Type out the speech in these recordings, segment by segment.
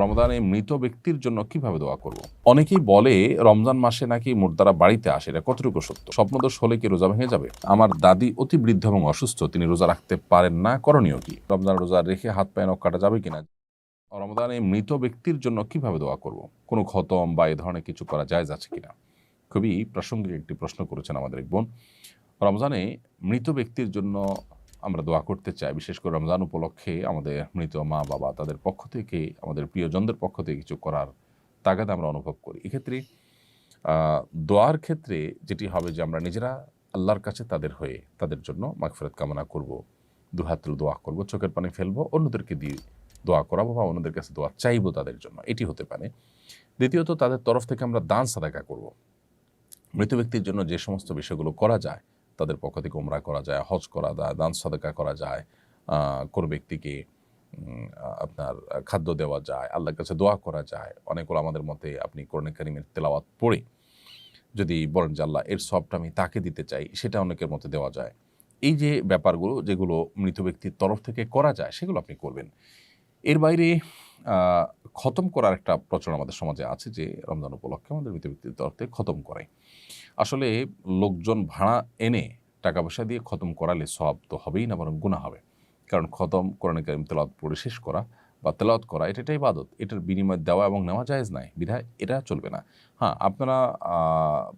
রমজানে মৃত ব্যক্তির জন্য কিভাবে দোয়া করব? অনেকেই বলে রমজান মাসে নাকি মুর্দারা বাড়িতে আসে, এটা কতটুকু সত্য? স্বপ্নদোষ হলে কি রোজা ভেঙে যাবে? আমার দাদি অতি বৃদ্ধ এবং অসুস্থ, তিনি রোজা রাখতে পারেন না, করণীয় কি? রমজান রোজা রেখে হাত পায়ে নখ কাটা যাবে কিনা? রমজানে মৃত ব্যক্তির জন্য কিভাবে দোয়া করব? কোনো খতম বা এ ধরনের কিছু করা জায়েজ আছে কিনা? খুবই প্রাসঙ্গিক একটি প্রশ্ন করেছেন আমাদের এক বোন। রমজানে মৃত ব্যক্তির জন্য আমরা দোয়া করতে চাই, বিশেষ করে রমজান উপলক্ষে আমাদের মৃত মা বাবা তাদের পক্ষ থেকে, আমাদের প্রিয়জনদের পক্ষ থেকে কিছু করার তাগাদা আমরা অনুভব করি। এক্ষেত্রে দোয়ার ক্ষেত্রে যেটি হবে যে আমরা নিজেরা আল্লাহর কাছে তাদের হয়ে তাদের জন্য মাগফিরাত কামনা করব, দুহাত তুলে দোয়া করব, চোখের পানি ফেলবো, অন্যদেরকে দিয়ে দোয়া করাবো বা অন্যদের কাছে দোয়া চাইবো তাদের জন্য, এটি হতে পারে। দ্বিতীয়ত, তাদের তরফ থেকে আমরা দান সাদাকা করব। মৃত ব্যক্তির জন্য যে সমস্ত বিষয়গুলো করা যায়, তাদের পক্ষ থেকে উমরা করা যায়, হজ করা যায়, দান সাদাকা করা যায়, কোনো ব্যক্তিকে আপনার খাদ্য দেওয়া যায়, আল্লাহর কাছে দোয়া করা যায়। অনেকগুলো আমাদের মতে আপনি কোরআন কারীমের তেলাওয়াত পড়ে যদি বলেন যে আল্লাহ এর সবটা আমি তাকে দিতে চাই, সেটা অনেকের মতে দেওয়া যায়। এই যে ব্যাপারগুলো যেগুলো মৃত ব্যক্তির তরফ থেকে করা যায়, সেগুলো আপনি করবেন। এর বাইরে খতম করার একটা প্রচলন আমাদের সমাজে আছে যে রমজান উপলক্ষে আমাদের মৃত ব্যক্তির তরফ থেকে খতম করায়। আসলে লোকজন ভাড়া এনে টাকা পয়সা দিয়ে খতম করালে সওয়াব তো হবেই না, বরং গুনাহ হবে। কারণ খতম কোরআন কারীম তেলাওয়াত পড়ে শেষ করা বা তেলাওয়াত করা এটা একটা ইবাদত, এটার বিনিময় দেওয়া এবং নেওয়া জায়েজ নাই, বিধায় এটা চলবে না। হ্যাঁ, আপনারা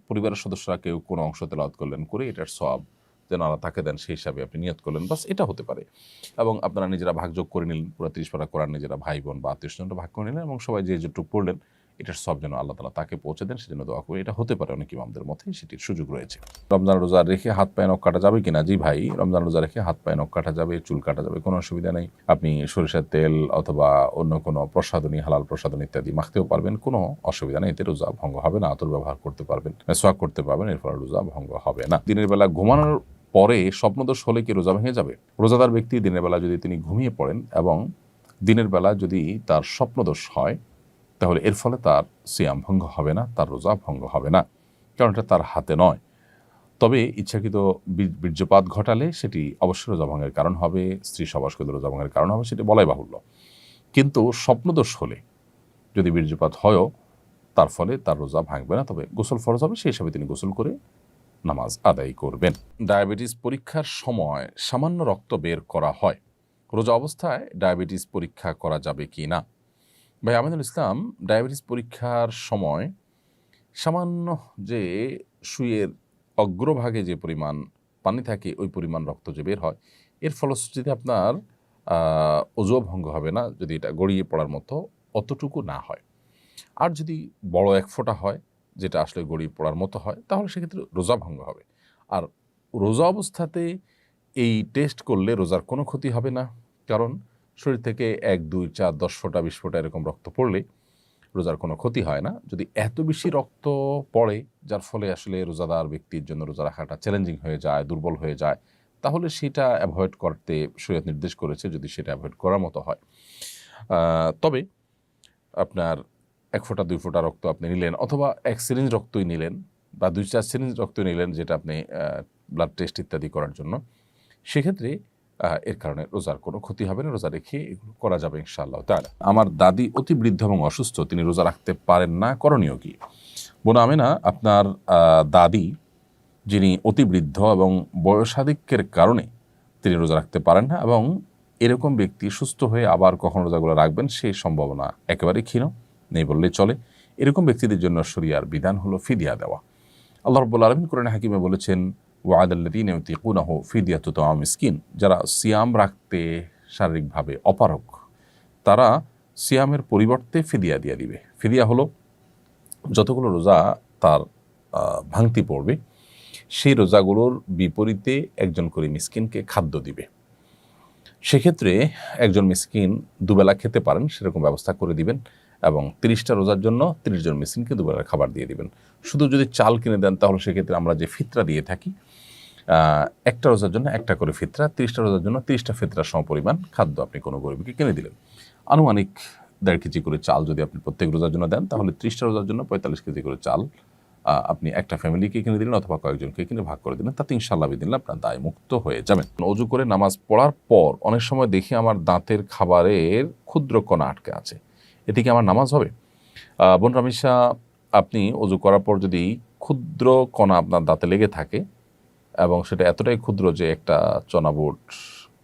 পরিবারের সদস্যরা কেউ কোনো অংশ তেলাওয়াত করলেন, করে এটার সওয়াব যেন আল্লাহ তাকে দেন সেই হিসাবে আপনি নিয়ত করলেন, বাস এটা হতে পারে। এবং আপনারা নিজেরা ভাগযোগ করে নিলেন, পুরো 30 পারা কোরআন নিজেরা ভাই বোন বা আত্মীয়স্বজনরা ভাগ করে নিলেন এবং সবাই যে যেটুকু পড়লেন এটার সব যেন আল্লাহ তাআলা তাকে পৌঁছে দেন, সেজন্য দোয়া করি। এটা হতে পারে অনেক ইমামদের মতে, সেটির সুযোগ রয়েছে। রমজান রোজা রেখে হাত পায়ে নখ কাটা যাবে কিনা? জি ভাই, রমজান রোজা রেখে হাত পায়ে নখ কাটা যাবে, চুল কাটা যাবে, কোনো অসুবিধা নেই। আপনি সরিষার তেল অথবা অন্য কোনো প্রসাধনী, হালাল প্রসাধনী ইত্যাদি মাখতেও পারবেন, কোনো অসুবিধা নেই, এতে রোজা ভঙ্গ হবে না। আতর ব্যবহার করতে পারবেন, মেসওয়াক করতে পারবেন, এর ফলে রোজা ভঙ্গ হবে না। দিনের বেলা ঘুমানোর পরে স্বপ্নদোষ হলে কি রোজা ভেঙে যাবে? রোজাদার ব্যক্তি দিনের বেলা যদি তিনি ঘুমিয়ে পড়েন এবং দিনের বেলা যদি তার স্বপ্নদোষ হয়, তাহলে এর ফলে তার সিয়াম ভঙ্গ হবে না, তার রোজা ভঙ্গ হবে না, কারণ এটা তার হাতে নয়। তবে ইচ্ছাকৃত বীর্যপাত ঘটালে সেটি অবশ্যই রোজা ভঙ্গের কারণ হবে, স্ত্রী সহবাস করলে রোজা ভঙ্গের কারণ হবে, সেটি বলাই বাহুল্য। কিন্তু স্বপ্নদোষ হলে যদি বীর্যপাত হয়ও, তার ফলে তার রোজা ভাঙবে না, তবে গোসল ফরজ হবে, সেই হিসাবে তিনি গোসল করে নামাজ আদায় করবেন। ডায়াবেটিস পরীক্ষার সময় সামান্য রক্ত বের করা হয়, রোজা অবস্থায় ডায়াবেটিস পরীক্ষা করা যাবে কি না? ভাই আমিনুল ইসলাম, ডায়াবেটিস পরীক্ষার সময় সামান্য যে সুইয়ের অগ্রভাগে যে পরিমাণ পানি থাকে, ওই পরিমাণ রক্ত যে বের হয়, এর ফলশ্রুতিতে আপনার অজুও ভঙ্গ হবে না, যদি এটা গড়িয়ে পড়ার মতো অতটুকু না হয়। আর যদি বড় এক ফোঁটা হয়, যেটা আসলে গড়িয়ে পড়ার মতো হয়, তাহলে সেক্ষেত্রে রোজা ভঙ্গ হবে। আর রোজা অবস্থাতে এই টেস্ট করলে রোজার কোনো ক্ষতি হবে না, কারণ শরীর থেকে 1, 2, 4, 10 ফোঁটা 20 ফোঁটা এরকম রক্ত পড়লে রোজার কোনো ক্ষতি হয় না। যদি এত বেশি রক্ত পড়ে যার ফলে আসলে রোজাদার ব্যক্তির জন্য রোজা রাখাটা চ্যালেঞ্জিং হয়ে যায়, দুর্বল হয়ে যায়, তাহলে সেটা অ্যাভয়েড করতে শরীয়ত নির্দেশ করেছে, যদি সেটা অ্যাভয়েড করার মতো হয়। তবে আপনার 1 ফোঁটা 2 ফোঁটা রক্ত আপনি নিলেন, অথবা 1 সিরিঞ্জ রক্তই নিলেন বা 2-4 সিরিঞ্জ রক্ত নিলেন, যেটা আপনি ব্লাড টেস্ট ইত্যাদি করার জন্য, সেক্ষেত্রে এর কারণে রোজার কোনো ক্ষতি হবে না, রোজা রেখে এগুলো করা যাবে ইনশাআল্লাহ তাআলা। আমার দাদি অতি বৃদ্ধ এবং অসুস্থ, তিনি রোজা রাখতে পারেন না, করণীয় কি? বোন আমেনা, আপনার দাদি যিনি অতি বৃদ্ধ এবং বয়সাধিক্যের কারণে তিনি রোজা রাখতে পারেন না, এবং এরকম ব্যক্তি সুস্থ হয়ে আবার কখন রোজাগুলো রাখবেন সেই সম্ভাবনা একেবারেই ক্ষীণ, নেই বললেই চলে। এরকম ব্যক্তিদের জন্য শরিয়ার বিধান হলো ফিদিয়া দেওয়া। আল্লাহ রাব্বুল আলামিন কোরআনে হাকিমে বলেছেন, ওয়া'আলাল্লাযীনা ইউতিকুনাহু ফিদিয়াতু তা'আমু মিসকিন, যারা সিয়াম রাখতে শারীরিকভাবে অপারগ, তারা সিয়ামের পরিবর্তে ফিদিয়া দিয়ে দিবে। ফিদিয়া হলো যতগুলো রোজা তার ভাঙতি পড়বে, সেই রোজাগুলোর বিপরীতে একজন করে মিসকিনকে খাদ্য দিবে। সেক্ষেত্রে একজন মিসকিন দুবেলা খেতে পারেন সেরকম ব্যবস্থা করে দিবেন, এবং 30টা রোজার জন্য 30 জন মিসকিনকে দুবেলার খাবার দিয়ে দিবেন। শুধু যদি চাল কিনে দেন, তাহলে সেক্ষেত্রে আমরা যে ফিতরা দিয়ে থাকি, একটা রোজার জন্য একটা করে ফিতরা, 30টা রোজার জন্য 30টা ফিতরার সমপরিমাণ খাদ্য আপনি কোনো গরিবকে কিনে দিলেন। আনুমানিক 1.5 কেজি করে চাল যদি আপনি প্রত্যেক রোজার জন্য দেন, তাহলে 30টা রোজার জন্য 45 কেজি করে চাল আপনি একটা ফ্যামিলিকে কিনে দিলেন অথবা কয়েকজনকে কিনে ভাগ করে দিলেন, তাতে ইনশাআল্লাহ বিদিনল্লাহ আপনার দায় মুক্ত হয়ে যাবেন। অজু করে নামাজ পড়ার পর অনেক সময় দেখি আমার দাঁতের খাবারের ক্ষুদ্র কণা আটকে আছে, এটি কি আমার নামাজ হবে? বোন রামিসা, আপনি অজু করার পর যদি ক্ষুদ্র কণা আপনার দাঁতে লেগে থাকে এবং সেটা এতটাই ক্ষুদ্র যে একটা চনাবুট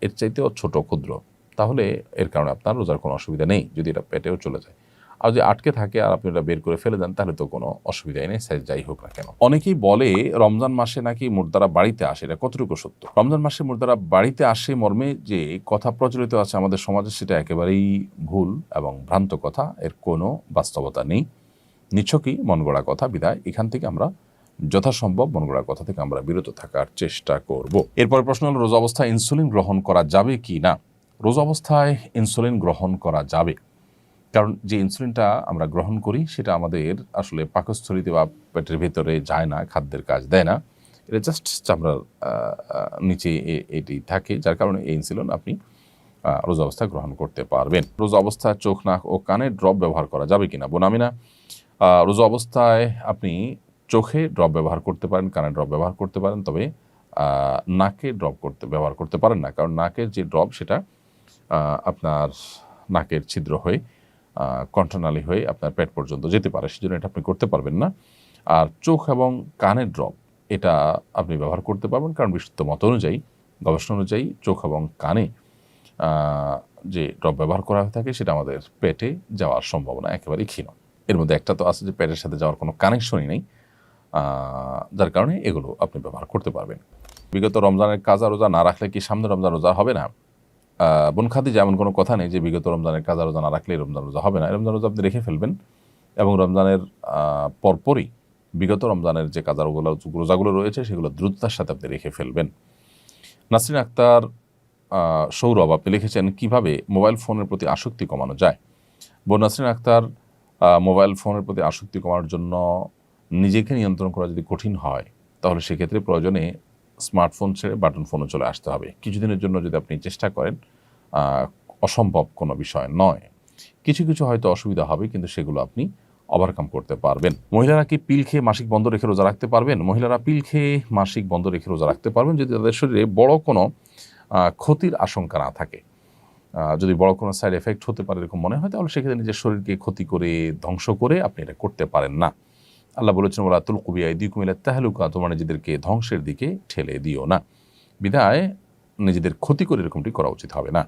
এর চাইতেও ছোট ক্ষুদ্র, তাহলে এর কারণে আপনার রোজার কোনো অসুবিধা নেই, যদি এটা পেটেও চলে যায়। আর যদি আটকে থাকে আর আপনি এটা বের করে ফেলে দেন, তাহলে তো কোনো অসুবিধাই নেই, সাইজ যাই হোক না কেন। অনেকেই বলে রমজান মাসে নাকি মুর্দারা বাড়িতে আসে, এটা কতটুকু সত্য? রমজান মাসে মুর্দারা বাড়িতে আসে মর্মে যে কথা প্রচলিত আছে আমাদের সমাজে, সেটা একেবারেই ভুল এবং ভ্রান্ত কথা, এর কোনো বাস্তবতা নেই, নিছকই মন গড়া কথা। বিধায় এখান থেকে আমরা যথাসম্ভব মন গড়া কথা থেকে আমরা বিরত থাকার চেষ্টা করব। এরপরে প্রশ্ন হলো, রোজা অবস্থায় ইনসুলিন গ্রহণ করা যাবে কি না? রোজা অবস্থায় ইনসুলিন গ্রহণ করা যাবে, কারণ যে ইনসুলিনটা আমরা গ্রহণ করি সেটা আমাদের আসলে পাকস্থলিতে বা পেটের ভেতরে যায় না, খাদ্যের কাজ দেয় না, এটা জাস্ট চামড়ার নিচে এটি থাকে, যার কারণে এই ইনসুলিন আপনি রোজা অবস্থায় গ্রহণ করতে পারবেন। রোজা অবস্থায় চোখ, নাক ও কানে ড্রপ ব্যবহার করা যাবে কিনা? বোন আমিনা, রোজা অবস্থায় আপনি চোখে ড্রপ ব্যবহার করতে পারেন, কানে ড্রপ ব্যবহার করতে পারেন, তবে নাকে ড্রপ ব্যবহার করতে পারেন না, কারণ নাকের যে ড্রপ সেটা আপনার নাকের ছিদ্র হয়ে কণ্ঠনালী হয়ে আপনার পেট পর্যন্ত যেতে পারে, সেজন্য এটা আপনি করতে পারবেন না। আর চোখ এবং কানের ড্রপ এটা আপনি ব্যবহার করতে পারবেন, কারণ বিশুদ্ধ মত অনুযায়ী, গবেষণা অনুযায়ী চোখ এবং কানে যে ড্রপ ব্যবহার করা হয়ে থাকে সেটা আমাদের পেটে যাওয়ার সম্ভাবনা একেবারেই ক্ষীণ। এর মধ্যে একটা তো আছে যে পেটের সাথে যাওয়ার কোনো কানেকশনই নেই, যার কারণে এগুলো আপনি ব্যবহার করতে পারবেন। বিগত রমজানের কাজা রোজা না রাখলে কি সামনে রমজান রোজা হবে না? বোন খাদিজা, এমন কোনো কথা নেই যে বিগত রমজানের কাজা রোজা না রাখলে রমজান রোজা হবে না। রমজান রোজা আপনি রেখে ফেলবেন এবং রমজানের পরপরই বিগত রমজানের যে কাজা রোজাগুলো রয়েছে সেগুলো দ্রুততার সাথে আপনি রেখে ফেলবেন। নাসরিন আক্তার সৌরভ, আপনি লিখেছেন কিভাবে মোবাইল ফোনের প্রতি আসক্তি কমানো যায়? বোন নাসরিন আক্তার, মোবাইল ফোনের প্রতি আসক্তি কমানোর জন্য নিজেকে নিয়ন্ত্রণ করা যদি কঠিন হয়, তাহলে সেক্ষেত্রে প্রয়োজনে স্মার্টফোন ছেড়ে বাটন ফোনে চলে আসতে হবে। কিছুদিনের জন্য যদি আপনি চেষ্টা করেন, অসম্ভব কোনো বিষয় নয়। কিছু কিছু হয়তো অসুবিধা হবে, কিন্তু সেগুলো আপনি ওভারকাম করতে পারবেন। মহিলারা কি পিল খেয়ে মাসিক বন্ধ রেখে রোজা রাখতে পারবেন? মহিলারা পিল খেয়ে মাসিক বন্ধ রেখে রোজা রাখতে পারবেন যদি তাদের শরীরে বড় কোনো ক্ষতির আশঙ্কা না থাকে। যদি বড় কোনো সাইড এফেক্ট হতে পারে এরকম মনে হয়, তাহলে সেক্ষেত্রে নিজের শরীরকে ক্ষতি করে ধ্বংস করে আপনি এটা করতে পারেন না। আল্লাহ বলেছেন, ওয়ালা তুলকু বিআইদিকুম ইলা তাহলুকা, তোমরা নিজেদেরকে ধ্বংসের দিকে ঠেলে দিও না। বিধায় নিজেদের ক্ষতি করে এরকমটি করা উচিত হবে না।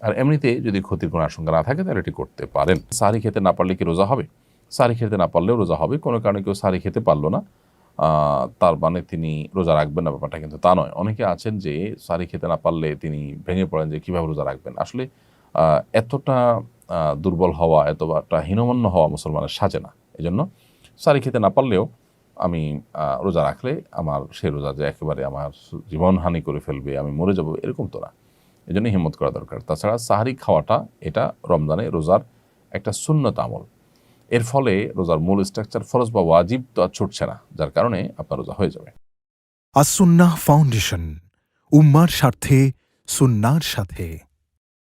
আর এমনিতে যদি ক্ষতির কোনো আশঙ্কা না থাকে তাহলে এটি করতে পারেন। সারি খেতে না পারলে কি রোজা হবে? সারি খেতে না পারলেও রোজা হবে। কোনো কারণে কেউ সারি খেতে পারলো না, তার মানে তিনি রোজা রাখবেন না, ব্যাপারটা কিন্তু তা নয়। অনেকে আছেন যে সারি খেতে না পারলে তিনি ভেঙে পড়েন যে কীভাবে রোজা রাখবেন। আসলে এতটা দুর্বল হওয়া, এতটা হীনমন্য হওয়া মুসলমানের সাজে না। এই জন্য সারি খেতে না পারলেও আমি রোজা রাখলে আমার সে রোজা যে একেবারে আমার জীবনহানি করে ফেলবে, আমি মরে যাব, এরকম তো না। এই জন্য হিম্মত করা দরকার। তাছাড়া সাহারি খাওয়াটা এটা রমজানে রোজার একটা সুন্নত আমল। এর ফলে রোজার মূল স্ট্রাকচার ফরজ বা ওয়াজিব তো আর ছুটছে না, যার কারণে আপনার রোজা হয়ে যাবে। আস-সুন্নাহ ফাউন্ডেশন, উম্মার স্বার্থে সুন্নাহর সাথে।